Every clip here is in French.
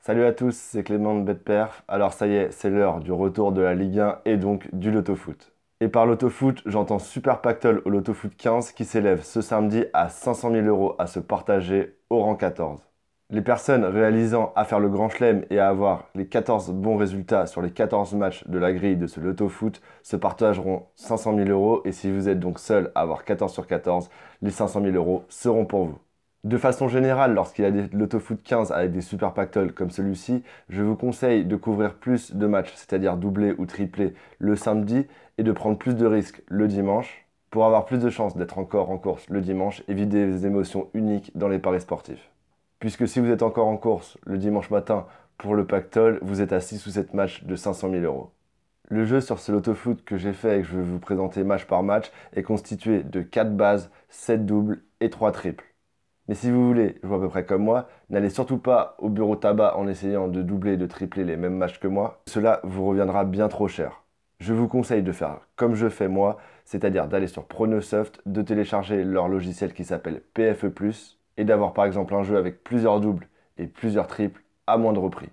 Salut à tous, c'est Clément de BetPerf. Alors ça y est, c'est l'heure du retour de la Ligue 1 et donc du Loto-Foot. Et par Loto-Foot, j'entends Super Pactole au Loto-Foot 15 qui s'élève ce samedi à 500 000 euros à se partager au rang 14. Les personnes réalisant à faire le grand chelem et à avoir les 14 bons résultats sur les 14 matchs de la grille de ce Loto-Foot se partageront 500 000 euros et si vous êtes donc seul à avoir 14 sur 14, les 500 000 euros seront pour vous. De façon générale, lorsqu'il y a des Loto-Foot 15 avec des super pactoles comme celui-ci, je vous conseille de couvrir plus de matchs, c'est-à-dire doubler ou tripler le samedi et de prendre plus de risques le dimanche pour avoir plus de chances d'être encore en course le dimanche et vivre des émotions uniques dans les paris sportifs. Puisque si vous êtes encore en course le dimanche matin pour le pactole, vous êtes à 6 ou 7 matchs de 500 000 euros. Le jeu sur ce Loto-Foot que j'ai fait et que je vais vous présenter match par match est constitué de 4 bases, 7 doubles et 3 triples. Mais si vous voulez jouer à peu près comme moi, n'allez surtout pas au bureau tabac en essayant de doubler et de tripler les mêmes matchs que moi. Cela vous reviendra bien trop cher. Je vous conseille de faire comme je fais moi, c'est-à-dire d'aller sur Pronosoft, de télécharger leur logiciel qui s'appelle PFE+, et d'avoir par exemple un jeu avec plusieurs doubles et plusieurs triples à moindre prix.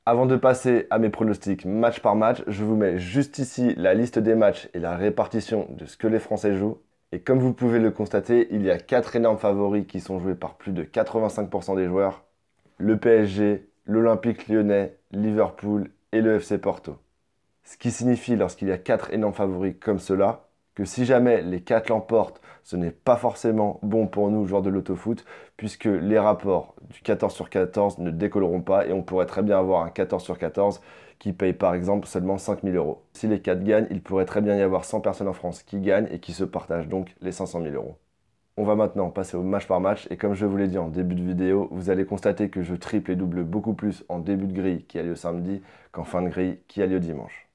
Avant de passer à mes pronostics match par match, je vous mets juste ici la liste des matchs et la répartition de ce que les Français jouent. Et comme vous pouvez le constater, il y a 4 énormes favoris qui sont joués par plus de 85% des joueurs. Le PSG, l'Olympique Lyonnais, Liverpool et le FC Porto. Ce qui signifie lorsqu'il y a 4 énormes favoris comme cela, que si jamais les 4 l'emportent, ce n'est pas forcément bon pour nous, joueurs de l'autofoot, puisque les rapports du 14 sur 14 ne décolleront pas et on pourrait très bien avoir un 14 sur 14 qui paye par exemple seulement 5 000 euros. Si les 4 gagnent, il pourrait très bien y avoir 100 personnes en France qui gagnent et qui se partagent donc les 500 000 euros. On va maintenant passer au match par match et comme je vous l'ai dit en début de vidéo, vous allez constater que je triple et double beaucoup plus en début de grille qui a lieu samedi qu'en fin de grille qui a lieu dimanche.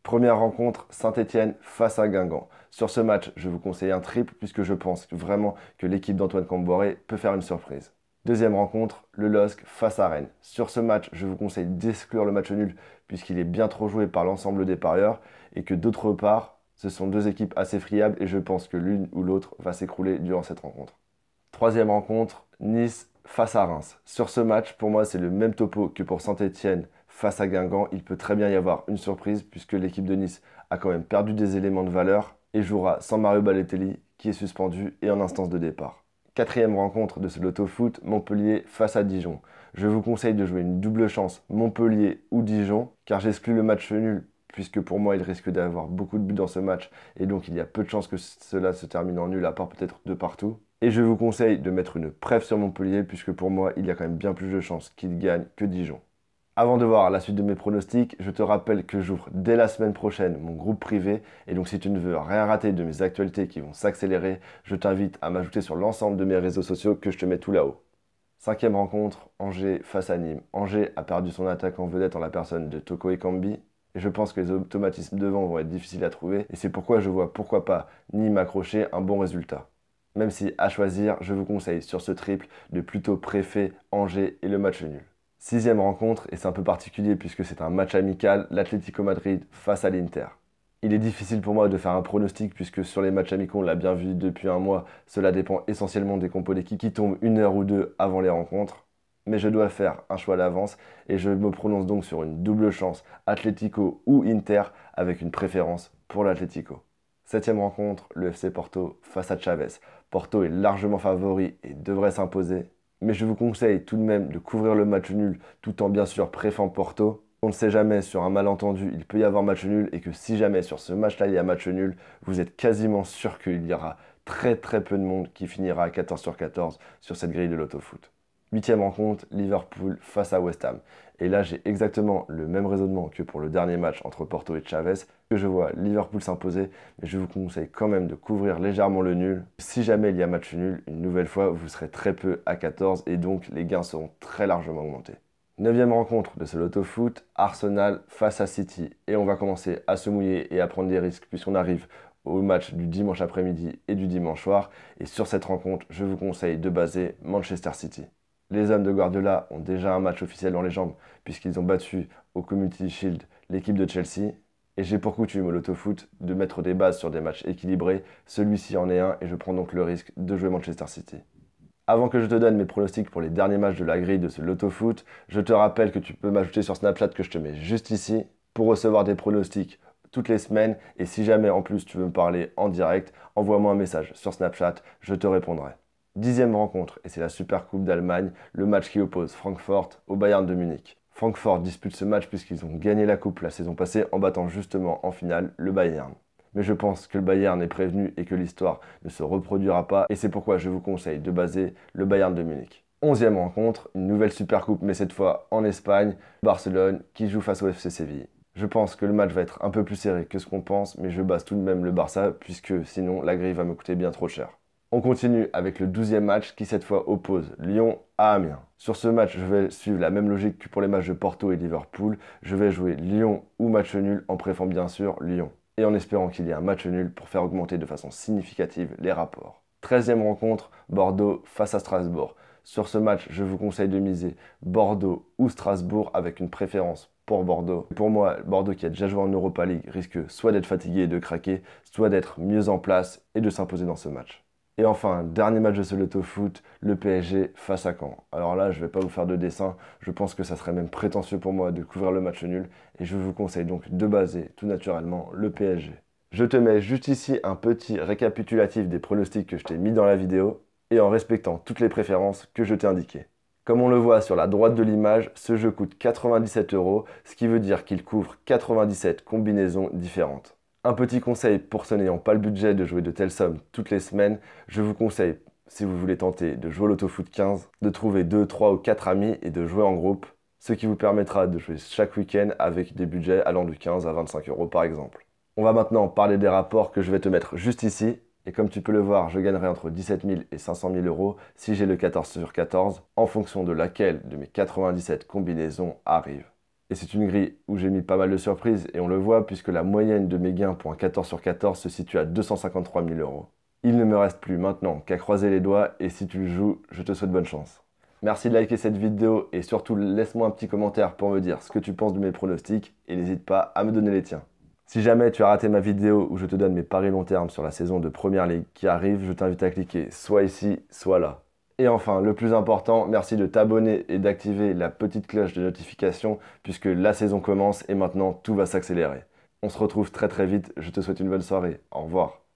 Première rencontre, Saint-Étienne face à Guingamp. Sur ce match, je vous conseille un triple puisque je pense vraiment que l'équipe d'Antoine Camboré peut faire une surprise. Deuxième rencontre, le LOSC face à Rennes. Sur ce match, je vous conseille d'exclure le match nul puisqu'il est bien trop joué par l'ensemble des parieurs et que d'autre part, ce sont deux équipes assez friables et je pense que l'une ou l'autre va s'écrouler durant cette rencontre. Troisième rencontre, Nice face à Reims. Sur ce match, pour moi, c'est le même topo que pour Saint-Étienne face à Guingamp. Il peut très bien y avoir une surprise puisque l'équipe de Nice a quand même perdu des éléments de valeur et jouera sans Mario Balotelli qui est suspendu et en instance de départ. Quatrième rencontre de ce Loto Foot, Montpellier face à Dijon. Je vous conseille de jouer une double chance Montpellier ou Dijon car j'exclus le match nul puisque pour moi il risque d'avoir beaucoup de buts dans ce match et donc il y a peu de chances que cela se termine en nul à part peut-être de partout. Et je vous conseille de mettre une préf sur Montpellier puisque pour moi il y a quand même bien plus de chances qu'il gagne que Dijon. Avant de voir la suite de mes pronostics, je te rappelle que j'ouvre dès la semaine prochaine mon groupe privé et donc si tu ne veux rien rater de mes actualités qui vont s'accélérer, je t'invite à m'ajouter sur l'ensemble de mes réseaux sociaux que je te mets tout là-haut. Cinquième rencontre, Angers face à Nîmes. Angers a perdu son attaquant vedette en la personne de Toko Ekambi et je pense que les automatismes devant vont être difficiles à trouver et c'est pourquoi je vois pourquoi pas Nîmes accrocher un bon résultat. Même si à choisir, je vous conseille sur ce triple de plutôt préfet Angers et le match nul. Sixième rencontre, et c'est un peu particulier puisque c'est un match amical, l'Atlético Madrid face à l'Inter. Il est difficile pour moi de faire un pronostic puisque sur les matchs amicaux, on l'a bien vu depuis un mois, cela dépend essentiellement des compos d'équipe qui tombent une heure ou deux avant les rencontres. Mais je dois faire un choix d'avance et je me prononce donc sur une double chance Atlético ou Inter avec une préférence pour l'Atlético. Septième rencontre, le FC Porto face à Chavez. Porto est largement favori et devrait s'imposer. Mais je vous conseille tout de même de couvrir le match nul tout en bien sûr préférant Porto. On ne sait jamais, sur un malentendu, il peut y avoir match nul et que si jamais sur ce match-là il y a match nul, vous êtes quasiment sûr qu'il y aura très peu de monde qui finira à 14 sur 14 sur cette grille de l'autofoot. Huitième rencontre, Liverpool face à West Ham. Et là, j'ai exactement le même raisonnement que pour le dernier match entre Porto et Chavez, que je vois Liverpool s'imposer, mais je vous conseille quand même de couvrir légèrement le nul. Si jamais il y a match nul, une nouvelle fois, vous serez très peu à 14 et donc les gains seront très largement augmentés. Neuvième rencontre de ce Loto Foot, Arsenal face à City. Et on va commencer à se mouiller et à prendre des risques puisqu'on arrive au match du dimanche après-midi et du dimanche soir. Et sur cette rencontre, je vous conseille de baser Manchester City. Les hommes de Guardiola ont déjà un match officiel dans les jambes puisqu'ils ont battu au Community Shield l'équipe de Chelsea. Et j'ai pour coutume au Loto-Foot de mettre des bases sur des matchs équilibrés. Celui-ci en est un et je prends donc le risque de jouer Manchester City. Avant que je te donne mes pronostics pour les derniers matchs de la grille de ce Loto Foot, je te rappelle que tu peux m'ajouter sur Snapchat que je te mets juste ici pour recevoir des pronostics toutes les semaines. Et si jamais en plus tu veux me parler en direct, envoie-moi un message sur Snapchat, je te répondrai. 10e rencontre, et c'est la Super Coupe d'Allemagne, le match qui oppose Francfort au Bayern de Munich. Francfort dispute ce match puisqu'ils ont gagné la coupe la saison passée en battant justement en finale le Bayern. Mais je pense que le Bayern est prévenu et que l'histoire ne se reproduira pas, et c'est pourquoi je vous conseille de baser le Bayern de Munich. 11e rencontre, une nouvelle Supercoupe, mais cette fois en Espagne, Barcelone qui joue face au FC Séville. Je pense que le match va être un peu plus serré que ce qu'on pense, mais je base tout de même le Barça, puisque sinon la grille va me coûter bien trop cher. On continue avec le 12e match qui cette fois oppose Lyon à Amiens. Sur ce match, je vais suivre la même logique que pour les matchs de Porto et Liverpool. Je vais jouer Lyon ou match nul en préférant bien sûr Lyon, et en espérant qu'il y ait un match nul pour faire augmenter de façon significative les rapports. 13e rencontre, Bordeaux face à Strasbourg. Sur ce match, je vous conseille de miser Bordeaux ou Strasbourg avec une préférence pour Bordeaux. Pour moi, Bordeaux qui a déjà joué en Europa League risque soit d'être fatigué et de craquer, soit d'être mieux en place et de s'imposer dans ce match. Et enfin, dernier match de ce Loto Foot, le PSG face à Caen. Alors là, je ne vais pas vous faire de dessin, je pense que ça serait même prétentieux pour moi de couvrir le match nul, et je vous conseille donc de baser tout naturellement le PSG. Je te mets juste ici un petit récapitulatif des pronostics que je t'ai mis dans la vidéo, et en respectant toutes les préférences que je t'ai indiquées. Comme on le voit sur la droite de l'image, ce jeu coûte 97 €, ce qui veut dire qu'il couvre 97 combinaisons différentes. Un petit conseil pour ceux n'ayant pas le budget de jouer de telles sommes toutes les semaines, je vous conseille, si vous voulez tenter de jouer au Loto Foot 15, de trouver 2, 3 ou 4 amis et de jouer en groupe, ce qui vous permettra de jouer chaque week-end avec des budgets allant de 15 à 25 € par exemple. On va maintenant parler des rapports que je vais te mettre juste ici, et comme tu peux le voir, je gagnerai entre 17 000 et 500 000 € si j'ai le 14 sur 14, en fonction de laquelle de mes 97 combinaisons arrive. Et c'est une grille où j'ai mis pas mal de surprises, et on le voit puisque la moyenne de mes gains pour un 14 sur 14 se situe à 253 000 €. Il ne me reste plus maintenant qu'à croiser les doigts, et si tu le joues, je te souhaite bonne chance. Merci de liker cette vidéo, et surtout laisse-moi un petit commentaire pour me dire ce que tu penses de mes pronostics, et n'hésite pas à me donner les tiens. Si jamais tu as raté ma vidéo où je te donne mes paris long terme sur la saison de Première Ligue qui arrive, je t'invite à cliquer soit ici, soit là. Et enfin, le plus important, merci de t'abonner et d'activer la petite cloche de notification puisque la saison commence et maintenant tout va s'accélérer. On se retrouve très très vite, je te souhaite une bonne soirée, au revoir.